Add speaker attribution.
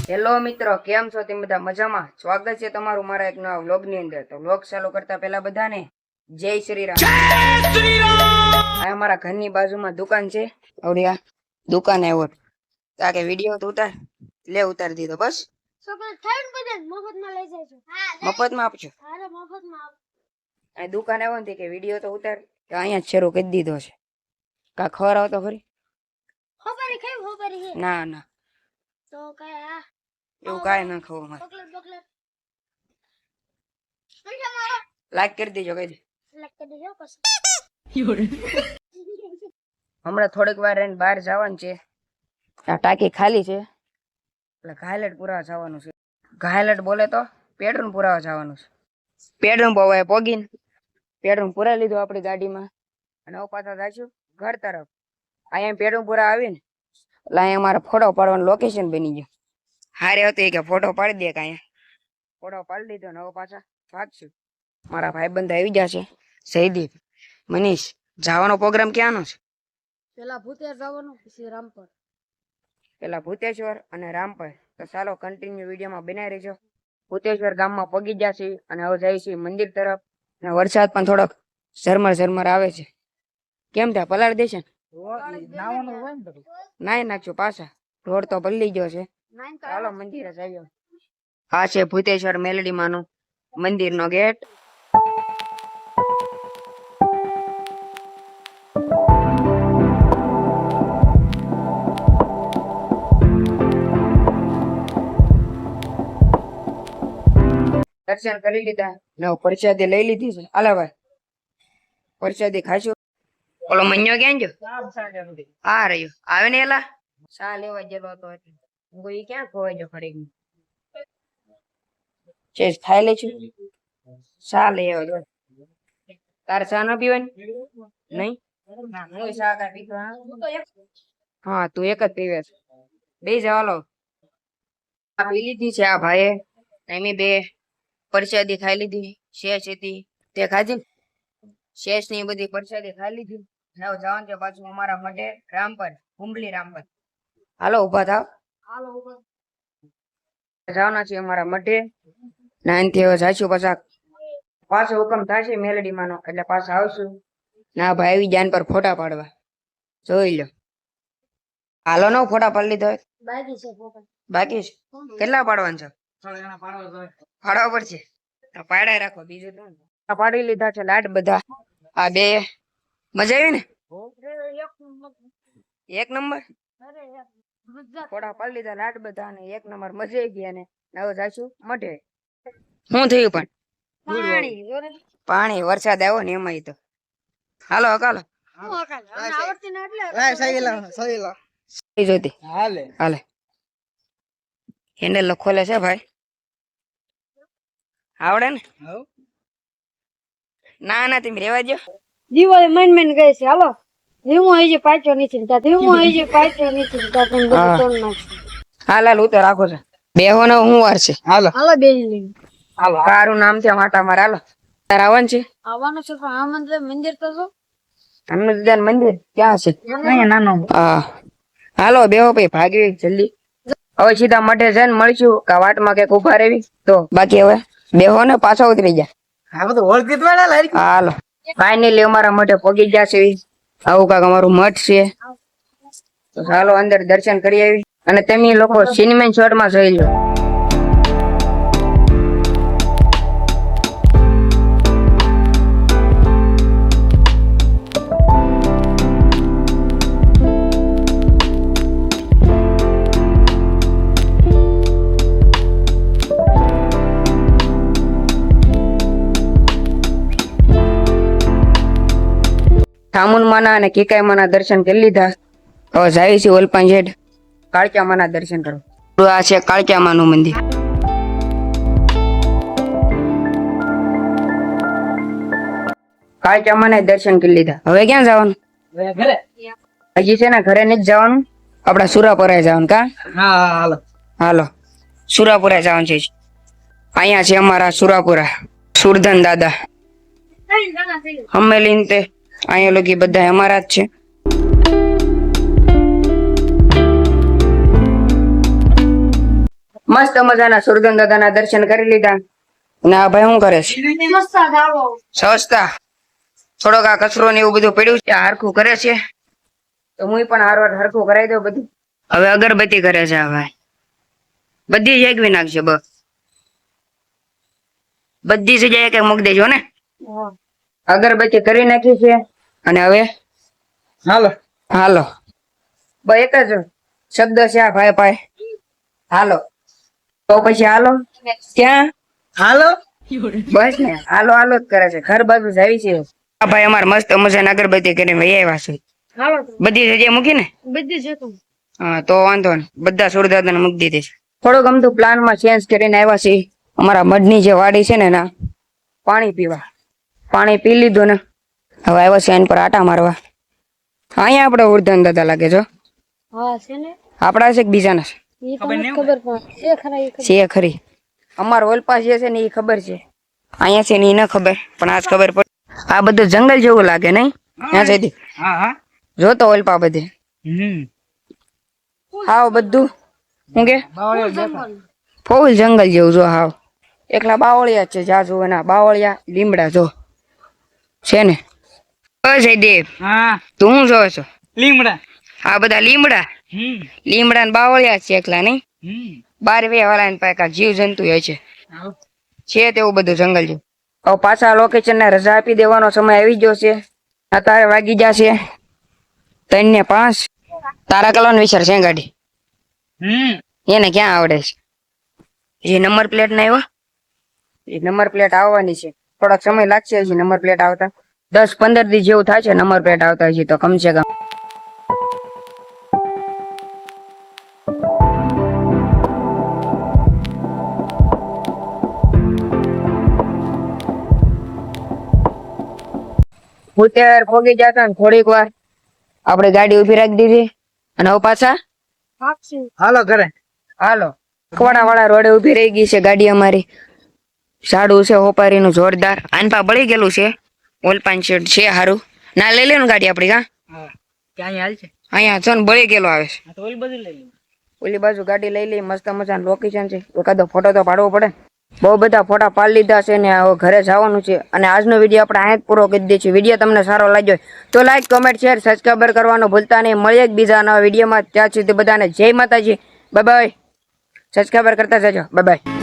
Speaker 1: Hello મિત્રો, કેમ છો? તમે બધા મજામાં? સ્વાગત છે તમારું મારા એક નવા વ્લોગ ની અંદર. તો વ્લોગ ચાલુ કરતા પહેલા બધાને જય શ્રી રામ. આ અમારા ઘરની બાજુમાં દુકાન છે. આવડી આ દુકાન આવ્યો તા કે વિડીયો તો ઉતાર લે, ઉતારી દીધો. બસ મફતમાં આપજો. આ દુકાન આવ્યો ને કે વિડીયો તો ઉતાર, અહીંયા જ શરૂ કરી દીધો છે. કા ખબર આવતો ખરી? ના ના,
Speaker 2: તો કયા
Speaker 1: એવું કાંઈ ના ખબર મારે. લાઈક કરી દેજો, કહી દે. હમણાં થોડીક વાર રહીને બહાર જવાનું છે. આ ટાંકી ખાલી છે એટલે ઘાયલટ પુરાવા જવાનું છે. ઘાયલટ બોલે તો પેટ્રોલ પુરાવા જવાનું છે. પેટ્રોલ પવાય પોગીને પેટ્રોલ પુરા લીધું આપણી ગાડીમાં અને હવે પાછા જઈશું ઘર તરફ. અહીંયા પેટ્રોલ પુરા આવીને એટલે અહીંયા અમારે ફોટો પાડવાનું લોકેશન બની ગયું. હારે હતી કે ફોટો પાડી દે, કે અહીંયા ફોટો પાડી દીધો ને હવે પાછા ભાગશું. મારા ભાઈબંધ આવી ગયા છે, જયદીપ, મનીષ. જવાનો પ્રોગ્રામ ક્યાંનો છે?
Speaker 2: પેલા ભૂતેર જવાનું, પછી રામપર.
Speaker 1: પેલા ભૂતેશ્વર અને રામપર. તો ચાલો કન્ટિન્યુ વિડીયોમાં બનાવી રહેજો. ભૂતેશ્વર ગામમાં પગી ગયા છે અને હવે જાય છે મંદિર તરફ. અને વરસાદ પણ થોડોક ઝરમર આવે છે. કેમ ત્યાં પલાળી દેશે? નાઈ નાખજો પાછા, રોડ તો પલળી ગયો છે. ચાલો મંદિરે જઈએ. આ છે ભૂતેશ્વર મેલડી માનું મંદિર નો ગેટ. દર્શન કરી લીધા ને પ્રસાદી લઈ લીધી છે. આલા ભાઈ પ્રસાદી ખાશું. ઓલો મન્યો ક્યાં ગયો? આ રહ્યો, આવે ને એલા ચા લેવા ગયેલો હતો એટલે હું ક્યાં ખોવાઈ ગયો ખરી. ચેસ ખાઈ લે છું, ચા લઈ આવ્યો. તારે ચા ના પીવાની? નહીં, હું ચા કા પીતો. હા, તું એક જ પીવે છે. બે જવાલો પી લીધી છે આ ભાઈએ. એમ બે પ્રસાદી ખાઈ લીધી. શેષ હતી તે ખાધી. શેષ ની બધી પ્રસાદી ખાઈ લીધી. હવે જવાનું છે પાછું અમારા માટે રામપર, હુંબલી રામપર. હાલો ઉભા થાવ. જવાના છે અમારા મઢે. નાનથી હવે જાશું પાછો હુકમ થશે મેલડી માનો એટલે પાછા આવશું. ના ભાઈ આવી જાન પર ફોટા પાડવા, જોઈ લો. હાલો નો ફોટા પાડી લીધો? બાકી છે. કેટલા પાડવાના છે? પાડવા પડશે. પાડાય રાખો, બીજું તો પાડી લીધા છે લાડ બધા. આ બે મજા આવી ને? એક નંબર ફોટા પાડી લીધા લાડ બધા ને એક નંબર મજા આવી ગયા. ને હવે જાશું મઢે. શું થયું પણ? પાણી વરસાદ આવ્યો ને એમાં. તો હાલો હકાલો જોતી હાલે. હેન્ડલ ખોલે છે ભાઈ, આવડે ને? ના તમે રેવા દો.
Speaker 2: દિવાળી મન ગઈ છે. હાલો ધીમો હોય છે, પાછો નથી ધીમો હોય છે, પાછો નથી.
Speaker 1: હાલ ઉતર રાખો છે. બેહો ને હું વાર છે. હાલો
Speaker 2: હાલો બે
Speaker 1: હાલો. તારું નામ છે માટા મારે. હાલો તારે આવવાનું છે?
Speaker 2: આવવાનું છે પણ આમંત્રણ મંદિર તો છો.
Speaker 1: હનુમાન મંદિર ક્યાં છે? હા હાલો બેહો ભાઈ, ભાગી જલ્દી. હવે સીધા મઢે જઈને મળશું. કા વાટમાં કઈક ઉભા રહેવી તો. બાકી હવે બેહો ને પાછા ઉતરી જાય. હાલો ફાઇનલી અમારા મઠે પગી ગયા છે. આવું કાક અમારું મઠ છે. તો ચાલો અંદર દર્શન કરી આવી. અને તમે લોકો સિનેમા શોર્ટ માં જોઈ લો. ઠામુન માના અને કિકાઈ માના દર્શન કરી લીધા. હવે જાય છે ઓલપાન જેડ કાળક્યા માના દર્શન કરો. આ છે કાળક્યા માનું મંદિર. કાળક્યા માના દર્શન કરી લીધા. હવે ક્યાં જવાનું? હજી છે ને ઘરે નથી જવાનું, આપડા સુરાપુરા જવાનું. કા હાલો હાલો સુરાપુરા જવાનું છે. અહીંયા છે અમારા સુરાપુરા સુરધન દાદા. હમેલીન તે અહીંયા લોકો બધા અમારા જ છે. મસ્ત મજાના સુરજન દાદાના દર્શન કરી લીધા. અને આ ભાઈ શું કરે છે?
Speaker 2: મસ્તા ગાવો.
Speaker 1: સસ્તા થોડોક આ કચરો ને એવું બધું પડ્યું છે, હરખું કરે છે. તો હું પણ હારવાર હરખું કરાવી દઉં બધું. હવે અગરબત્તી કરે છે આ ભાઈ. બધી જગ્યાએ નાખશે બસ. બધી જગ્યાએ કઈ મૂકી દેજો ને.
Speaker 2: હા.
Speaker 1: અગરબત્તી કરી નાખી છે. અને હવે હાલો હાલો. બસ એક જ શબ્દ છે આ ભાઈ ભાઈ, હાલો. તો પછી હાલો ક્યાં હાલો? બસ ને હાલો હાલો જ કરે છે. ઘર બાજુ જાય છે આ ભાઈ. અમારે મસ્ત મજાની અગરબત્તી કરીને વહી આવ્યા છે.
Speaker 2: હાલો તો.
Speaker 1: બધી જગ્યાએ મૂકી ને?
Speaker 2: બધી છે તું.
Speaker 1: હા તો વાંધો ને, બધા સુરદાદાને મૂકી દીધી છે. થોડુંક અમથું પ્લાનમાં ચેન્જ કરીને આવ્યા છે. અમારા મઢની જે વાડી છે ને એના પાણી પીવા. પાણી પી લીધું ને હવે આવ્યા છે એની પર આટા મારવા. અહીંયા આપણે ઉર્ધન દાદા લાગે છો.
Speaker 2: હા છે ને.
Speaker 1: આપણા છે કે બીજાના છે?
Speaker 2: એ તો નથી ખબર પણ છે ખરા એ ખબર.
Speaker 1: છે ખરી. અમારા ઓલપાસ જે છે ને એ ખબર છે, અહીંયા છે ને એ ન ખબર, પણ આજ ખબર પડી. આ બધું જંગલ જેવું લાગે નહીં? ત્યાં જઈ જોતો ઓલપા બધે. હાવ બધું શું કે ફૂલ જંગલ જેવું જો હાવ. એકલા બાવળિયા છે, જા જો એના બાવળિયા લીમડા જો છે ને. જયદેવ તું શું જોવે છો?
Speaker 3: લીમડા.
Speaker 1: આ બધા લીમડા. લીમડા ને બાવળિયા છે એકલા નહીં? 12 વાળા ને પાસે જીવ જંતુ હોય છે તેવું બધું જંગલ જેવું. હવે પાછા લોકેશન ને રજા આપી દેવાનો સમય આવી ગયો છે. અત્યારે વાગી જશે 3:05. તારા કલવાનો વિચાર છે ગાડી? એને ક્યાં આવડે છે? એ નંબર પ્લેટ ના આવ્યો? એ નંબર પ્લેટ આવવાની છે, થોડોક સમય લાગશે હજી નંબર પ્લેટ આવતા. 10-15 દી જેવું થાય છે નંબર પ્લેટ આવતા હજી તો કમસે કમ. ઉત્તર પોગી જતા ને થોડીક વાર આપણે ગાડી ઉભી રાખી દીધી અને હવે પાછા
Speaker 3: હાલો ઘરે.
Speaker 1: હાલો. કવાડા વાળા રોડે ઉભી રહી ગઈ છે ગાડી અમારી. ઝાડું છે હોપારીનું જોરદાર. આનપા બળી ગયેલું છે. ઓલપાન શેડ છે હારું. ના લઈ લે ને ગાડી આપડી.
Speaker 3: ક્યાં હાલ છે?
Speaker 1: અહીંયા છો ને બળી ગયેલો આવે છે.
Speaker 3: તો ઓલી બધું લઈ લે.
Speaker 1: ઓલી બાજુ ગાડી લઈ લઈ. મસ્ત મજાનું લોકેશન છે. એકાદો ફોટો તો પાડવો પડે. બહુ બધા ફોટા પાડી લીધા છે ને હવે ઘરે જવાનું છે. અને આજનો વિડીયો આપણે અહીંયા જ પૂરો કરી દઈશું. વિડીયો તમને સારો લાગ્યો તો લાઈક, કમેન્ટ, શેર, સબસ્ક્રાઈબર કરવાનું ભૂલતા નહીં. મળીએ એક બીજા નવા વિડીયોમાં. ત્યાં સુધી બધાને જય માતાજી. Bye bye. સબસ્ક્રાઈબર કરતા જજો. Bye bye.